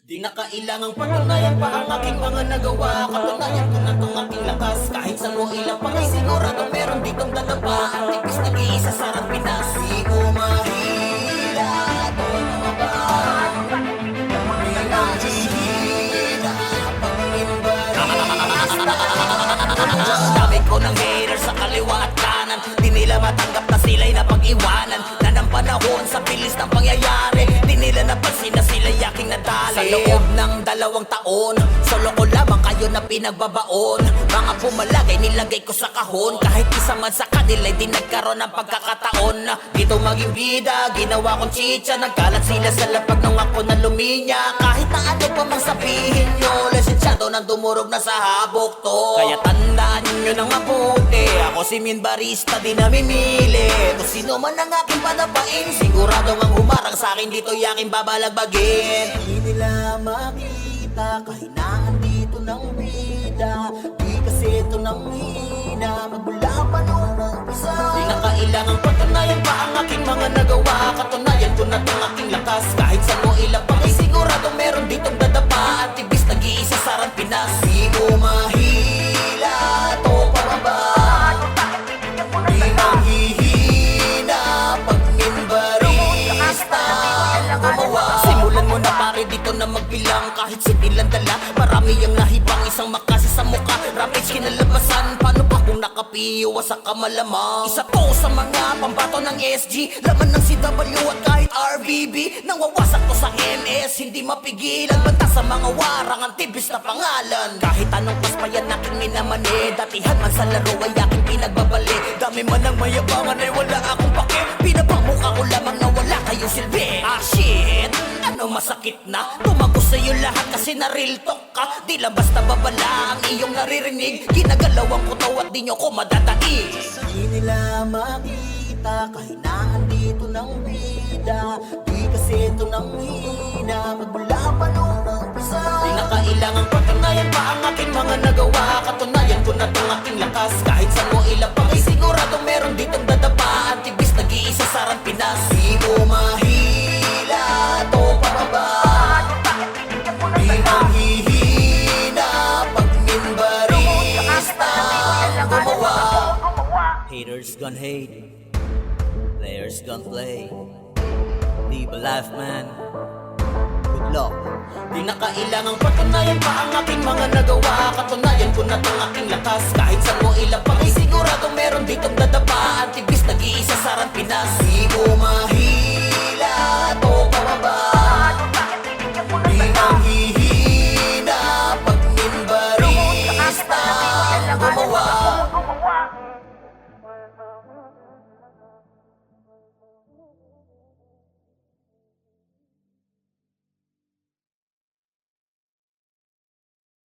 Di na kailangang patunayan pa ang aking mga nagawa. Katunayan ko na tong aking lakas. Kahit sa mo ilang pangay, sigurado meron ditong dadapa. Ang tipis nag-iisa sa Pinas. Di ko mahila ito ba? Di mahihila pag-imbarista. Dami ko ng haters sa kaliwa at kanan. Di nila matanggap na sila'y napag-iwanan. Na ng panahon sa bilis ng pangyayari. Di nila napansin na sila'y aking nadali. Sa loob ng 2 taon, solo ko lamang kayo na pinagbabaon. Mga pumalagay nilagay ko sa kahon. Kahit isa man sa kanila'y di nagkaroon ng pagkakataon na dito maging bida, ginawa kong chicha. Nagkalat sila sa lapag nung ako na luminya. Kahit na ano pa mang sabihin nyo, lisensyado nang dumurog na sa habok to. Kaya tandaan nyo nang mabuti, ako si Min Barista, di namimili. Kung sino man ang aking padapain, sigurado ang humarang sa akin dito yaking babalagbagin. Di nila makita kahinaan dito ng bida. Di kasi ito nang hina, magmula pa nung umpisa. Di na kailangang patunayan pa ang aking mga nagawa. Katunayan ko na tong aking lakas. Kahit sa mo ilang pangay, sigurado meron ditong dadapa. At tibis nag-iisa sa Pinas. Di ko mahila to pababa. Di manghihina pag Min Barista gumawa. Simulan mo na pare dito na magbilang. Kahit sinilang dala, marami ang nahibang. Isang makasi sa mukha, rampage kinalabasan. Paano pa kung nakapiyo sa kamalamang? Isa to sa mga pambato ng SG, laman ng CW at kahit RBB. Nawawasak to sa NS, hindi mapigilan. Banta sa mga warang ang tibis na pangalan. Kahit anong pas pa yan aking minamani. Datihan man sa laro ay aking pinagbabali. Dami man ang mayabangan ay wala akong pake. Pinapamukha ko lamang na wala kayong silbi. Ah shit, ano masakit na? Tumago sa'yo lahat kasi na real talk ka. Di lang basta babala ang iyong naririnig. Ginagalawan ko to at di nyo ko madadaig. Di nila makita kahinaan dito ng bida. Di kasi ito nang hina, magmula pa nung umpisa. Di na kailangang patunayan pa ang aking mga nagawa. Katunayan ko na tong aking lakas. Kahit sa mo ilang pangay, sigurado meron ditong dadapa. Ang tibis nag-iisa sa Pinas. Di ko mahila to pababa. Di manghihina pag Min Barista gumawa. Haters gon' hate, players gon' play. Live a life, man. Good luck. Di na kailangang patunayan pa ang aking mga nagawa. Katunayan ko na tong aking lakas. Kahit sa mo ilang pangay, sigurado meron ditong dadapa. Ang tibis nag-iisa sa Pinas. Di ko mahila to pababa. Di manghihina pag Min Barista gumawa.